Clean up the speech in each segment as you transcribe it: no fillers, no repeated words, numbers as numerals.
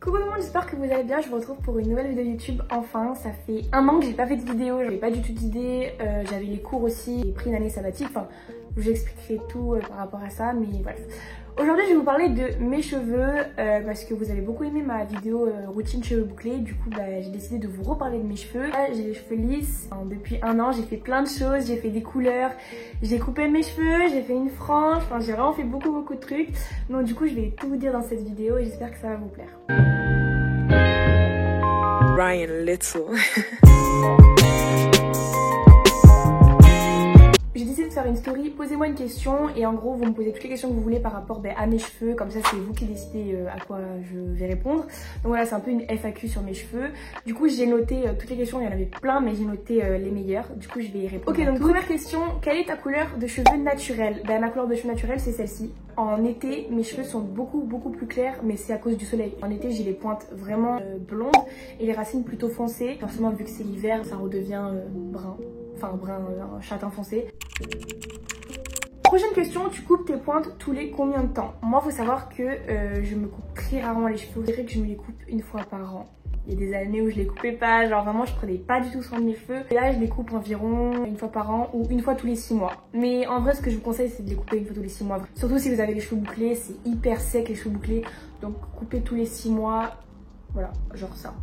Coucou tout le monde, j'espère que vous allez bien. Je vous retrouve pour une nouvelle vidéo YouTube. Enfin, ça fait un an que j'ai pas fait de vidéo, j'avais pas du tout d'idée, j'avais les cours aussi, j'ai pris une année sabbatique, enfin je vous expliquerai tout par rapport à ça, mais bref. Aujourd'hui je vais vous parler de mes cheveux parce que vous avez beaucoup aimé ma vidéo routine cheveux bouclés. Du coup j'ai décidé de vous reparler de mes cheveux. Là, j'ai les cheveux lisses. Depuis un an j'ai fait plein de choses, j'ai fait des couleurs, j'ai coupé mes cheveux, j'ai fait une frange, enfin j'ai vraiment fait beaucoup de trucs. Donc du coup je vais tout vous dire dans cette vidéo et j'espère que ça va vous plaire. Ryan Little. J'ai décidé de faire une story, posez-moi une question et en gros vous me posez toutes les questions que vous voulez par rapport à mes cheveux, comme ça c'est vous qui décidez à quoi je vais répondre. Donc voilà, c'est un peu une FAQ sur mes cheveux. Du coup j'ai noté toutes les questions, il y en avait plein mais j'ai noté les meilleures, du coup je vais y répondre. Ok, donc première question, quelle est ta couleur de cheveux naturelle? Ma couleur de cheveux naturelle c'est celle-ci. En été mes cheveux sont beaucoup plus clairs, mais c'est à cause du soleil. En été j'ai les pointes vraiment blondes et les racines plutôt foncées. Forcément vu que c'est l'hiver ça redevient brun. Enfin brun, châtain foncé. Prochaine question, tu coupes tes pointes tous les combien de temps? Moi faut savoir que je me coupe très rarement les cheveux. Je dirais que je me les coupe une fois par an. Il y a des années où je les coupais pas, genre vraiment je prenais pas du tout soin de mes cheveux. Et là je les coupe environ une fois par an ou une fois tous les 6 mois. Mais en vrai ce que je vous conseille c'est de les couper une fois tous les 6 mois. Surtout si vous avez les cheveux bouclés, c'est hyper sec les cheveux bouclés. Donc couper tous les 6 mois, voilà, genre ça.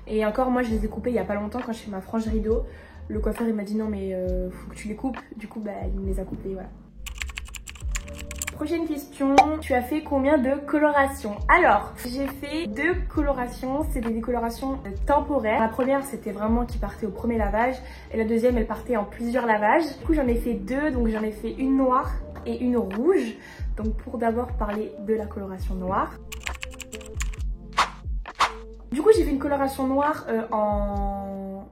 Et encore moi je les ai coupés il y a pas longtemps quand je fais ma frange rideau. Le coiffeur il m'a dit non mais faut que tu les coupes. Du coup il me les a coupés, voilà. Prochaine question, tu as fait combien de colorations? Alors, j'ai fait 2 colorations, c'était des colorations temporaires. La première c'était vraiment qui partait au premier lavage et la deuxième elle partait en plusieurs lavages. Du coup j'en ai fait 2, donc j'en ai fait une noire et une rouge. Donc pour d'abord parler de la coloration noire. Du coup j'ai fait une coloration noire en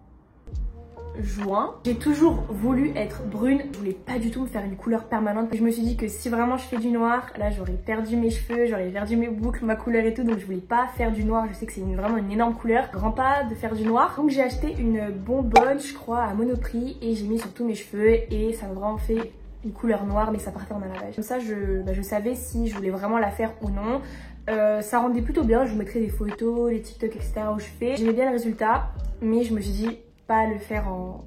juin. J'ai toujours voulu être brune, je voulais pas du tout me faire une couleur permanente. Je me suis dit que si vraiment je fais du noir, là j'aurais perdu mes cheveux, j'aurais perdu mes boucles, ma couleur et tout, donc je voulais pas faire du noir. Je sais que c'est vraiment une énorme couleur, je rends pas de faire du noir. Donc j'ai acheté une bonbonne je crois à Monoprix et j'ai mis sur tous mes cheveux et ça m'a vraiment fait une couleur noire mais ça partait en un lavage. Comme ça je savais si je voulais vraiment la faire ou non. Ça rendait plutôt bien, je vous mettrai des photos, les TikTok etc où je fais. J'aimais bien le résultat mais je me suis dit pas le faire en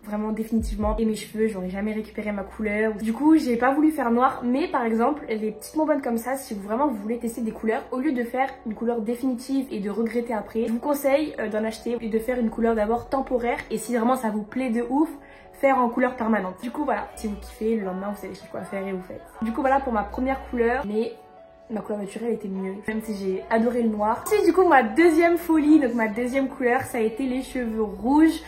vraiment définitivement. Et mes cheveux j'aurais jamais récupéré ma couleur. Du coup j'ai pas voulu faire noir, mais par exemple les petites bonbonnes comme ça, si vraiment vous voulez tester des couleurs, au lieu de faire une couleur définitive et de regretter après, je vous conseille d'en acheter et de faire une couleur d'abord temporaire et si vraiment ça vous plaît de ouf, faire en couleur permanente. Du coup voilà, si vous kiffez, le lendemain vous savez quoi faire et vous faites. Du coup voilà pour ma première couleur, mais ma couleur naturelle était mieux, même si j'ai adoré le noir. Ensuite du coup ma deuxième folie, donc ma deuxième couleur, ça a été les cheveux rouges.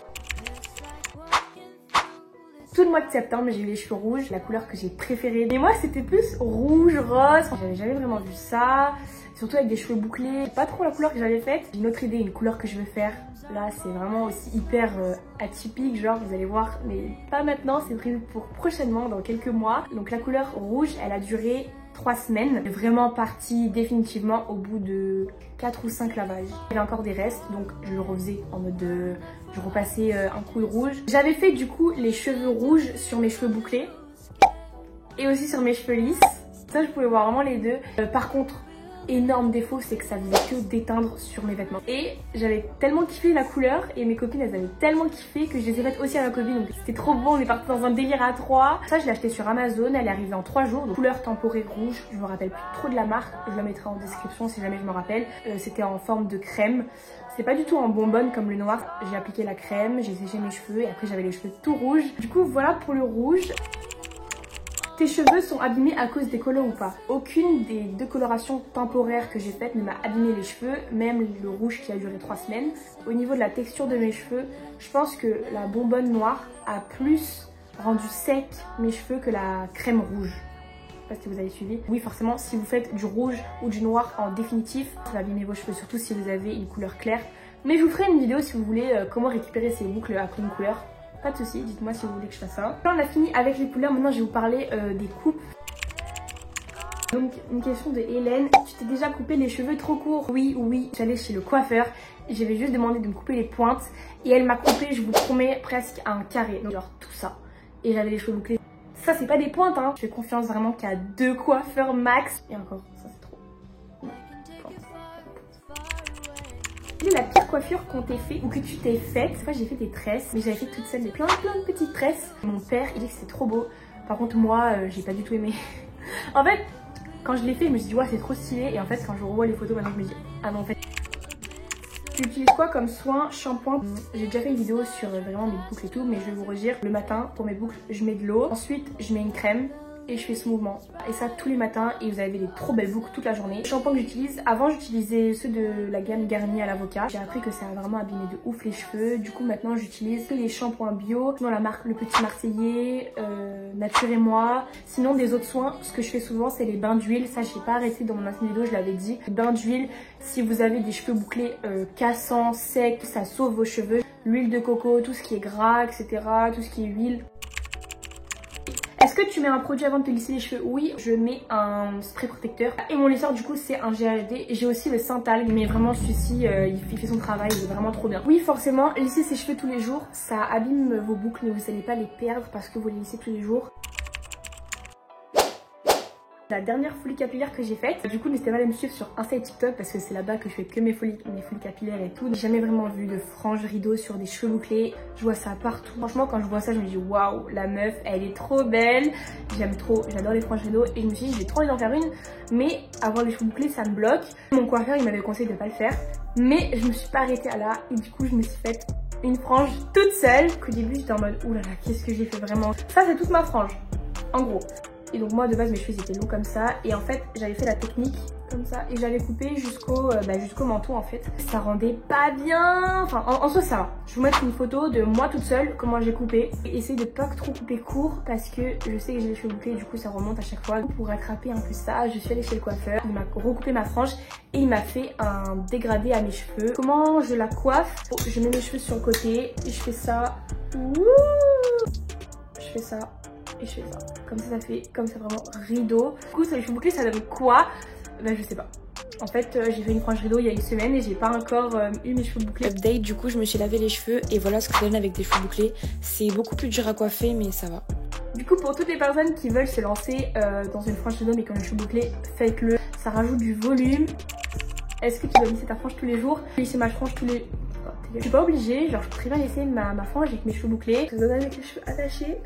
Tout le mois de septembre j'ai eu les cheveux rouges, la couleur que j'ai préférée. Et moi c'était plus rouge, rose, j'avais jamais vraiment vu ça. Surtout avec des cheveux bouclés, pas trop la couleur que j'avais faite. J'ai une autre idée, une couleur que je veux faire. Là c'est vraiment aussi hyper atypique, genre vous allez voir, mais pas maintenant, c'est prévu pour prochainement, dans quelques mois. Donc la couleur rouge, elle a duré 3 semaines. Elle est vraiment partie définitivement au bout de 4 ou 5 lavages. Il y avait encore des restes, donc je le refaisais en mode de... Je repassais un coup rouge. J'avais fait du coup les cheveux rouges sur mes cheveux bouclés et aussi sur mes cheveux lisses. Ça je pouvais voir vraiment les deux. Par contre, énorme défaut, c'est que ça faisait que d'éteindre sur mes vêtements. Et j'avais tellement kiffé la couleur et mes copines elles avaient tellement kiffé que je les ai faites aussi à ma copine. Donc c'était trop bon, on est parti dans un délire à 3. Ça je l'ai acheté sur Amazon, elle est arrivée en 3 jours. Donc couleur temporaire rouge, je me rappelle plus trop de la marque, je la mettrai en description si jamais je me rappelle. C'était en forme de crème. C'est pas du tout en bonbonne comme le noir. J'ai appliqué la crème, j'ai séché mes cheveux et après j'avais les cheveux tout rouges. Du coup voilà pour le rouge. Tes cheveux sont abîmés à cause des colos ou pas? Aucune des 2 colorations temporaires que j'ai faites ne m'a abîmé les cheveux, même le rouge qui a duré 3 semaines. Au niveau de la texture de mes cheveux, je pense que la bonbonne noire a plus rendu sec mes cheveux que la crème rouge. Je sais pas si vous avez suivi. Oui forcément si vous faites du rouge ou du noir en définitif, ça va abîmer vos cheveux, surtout si vous avez une couleur claire. Mais je vous ferai une vidéo si vous voulez comment récupérer ces boucles après une couleur. Pas de soucis, dites-moi si vous voulez que je fasse ça. Là on a fini avec les couleurs, maintenant je vais vous parler des coupes. Donc une question de Hélène, tu t'es déjà coupé les cheveux trop courts? Oui, j'allais chez le coiffeur, j'avais juste demandé de me couper les pointes et elle m'a coupé, je vous promets, presque un carré, donc genre tout ça. Et j'avais les cheveux bouclés. Ça c'est pas des pointes hein, je fais confiance vraiment qu'à 2 coiffeurs max. Et encore, ça c'est trop. Quelle est la pire coiffure qu'on t'ait fait ou que tu t'es faite? Moi j'ai fait des tresses, mais j'avais fait toutes celles, plein de petites tresses. Mon père il dit que c'est trop beau. Par contre moi j'ai pas du tout aimé. En fait quand je l'ai fait je me suis dit ouais c'est trop stylé, et en fait quand je revois les photos maintenant je me dis ah non en fait. Tu utilises quoi comme soin, shampoing? J'ai déjà fait une vidéo sur vraiment mes boucles et tout, mais je vais vous redire. Le matin pour mes boucles je mets de l'eau, ensuite je mets une crème et je fais ce mouvement, et ça tous les matins, et vous avez des trop belles boucles toute la journée. Le shampoing que j'utilise, avant j'utilisais ceux de la gamme Garnier à l'avocat. J'ai appris que ça a vraiment abîmé de ouf les cheveux, du coup maintenant j'utilise que les shampoings bio, sinon la marque Le Petit Marseillais, Nature et Moi. Sinon des autres soins, ce que je fais souvent c'est les bains d'huile. Ça j'ai pas arrêté dans mon ancienne vidéo, je l'avais dit. Les bains d'huile, si vous avez des cheveux bouclés cassants, secs, ça sauve vos cheveux. L'huile de coco, tout ce qui est gras, etc., tout ce qui est huile. Est-ce que tu mets un produit avant de te lisser les cheveux? Oui, je mets un spray protecteur. Et mon lisseur du coup c'est un GHD. J'ai aussi le Syntalc, mais vraiment celui-ci il fait son travail, il est vraiment trop bien. Oui forcément, lisser ses cheveux tous les jours, ça abîme vos boucles, mais vous n'allez pas les perdre parce que vous les lissez tous les jours. La dernière folie capillaire que j'ai faite, du coup n'hésitez pas à me suivre sur Insta et TikTok parce que c'est là-bas que je fais que mes folies capillaires et tout. J'ai jamais vraiment vu de franges rideaux sur des cheveux bouclés, je vois ça partout. Franchement quand je vois ça je me dis waouh, la meuf elle est trop belle, j'aime trop, j'adore les franges rideaux, et je me suis dit j'ai trop envie d'en faire une, mais avoir les cheveux bouclés ça me bloque. Mon coiffeur il m'avait conseillé de pas le faire, mais je me suis pas arrêtée à là, et du coup je me suis faite une frange toute seule. Qu'au début j'étais en mode oulala qu'est-ce que j'ai fait vraiment. Ça c'est toute ma frange en gros. Et donc moi de base mes cheveux étaient longs comme ça, et en fait j'avais fait la technique comme ça et j'avais coupé jusqu'au menton en fait. Ça rendait pas bien, enfin en soi ça va. Je vais vous mettre une photo de moi toute seule comment j'ai coupé. Essayez de pas trop couper court parce que je sais que j'ai les cheveux bouclés, du coup ça remonte à chaque fois. Pour rattraper un peu ça, je suis allée chez le coiffeur, il m'a recoupé ma frange et il m'a fait un dégradé à mes cheveux. Comment je la coiffe? Je mets mes cheveux sur le côté et je fais ça. Ouh, je fais ça. Et je fais ça, comme ça fait, comme c'est vraiment rideau. Du coup sur les cheveux bouclés ça donne quoi? Ben je sais pas. En fait j'ai fait une frange rideau il y a une semaine et j'ai pas encore eu mes cheveux bouclés. Update, du coup je me suis lavé les cheveux et voilà ce que ça donne avec des cheveux bouclés. C'est beaucoup plus dur à coiffer mais ça va. Du coup pour toutes les personnes qui veulent se lancer dans une frange rideau mais qui ont les cheveux bouclés, faites-le, ça rajoute du volume. Est-ce que tu dois lisser ta frange tous les jours? Lisser ma frange tous les... Je suis pas obligée, genre je peux très bien laisser ma frange avec mes cheveux bouclés. Je donne avec les cheveux attachés.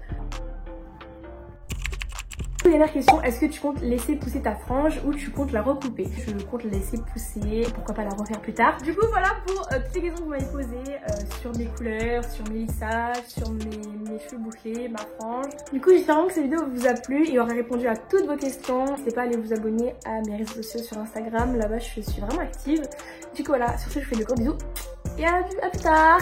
Dernière question, est-ce que tu comptes laisser pousser ta frange ou tu comptes la recouper? Je compte la laisser pousser, pourquoi pas la refaire plus tard. Du coup voilà pour toutes les questions que vous m'avez posées sur mes couleurs, sur mes lissages, sur mes cheveux bouclés, ma frange. Du coup j'espère vraiment que cette vidéo vous a plu et aura répondu à toutes vos questions. N'hésitez pas à aller vous abonner à mes réseaux sociaux sur Instagram, là-bas je suis vraiment active. Du coup voilà, sur ce je vous fais de gros bisous et à plus tard.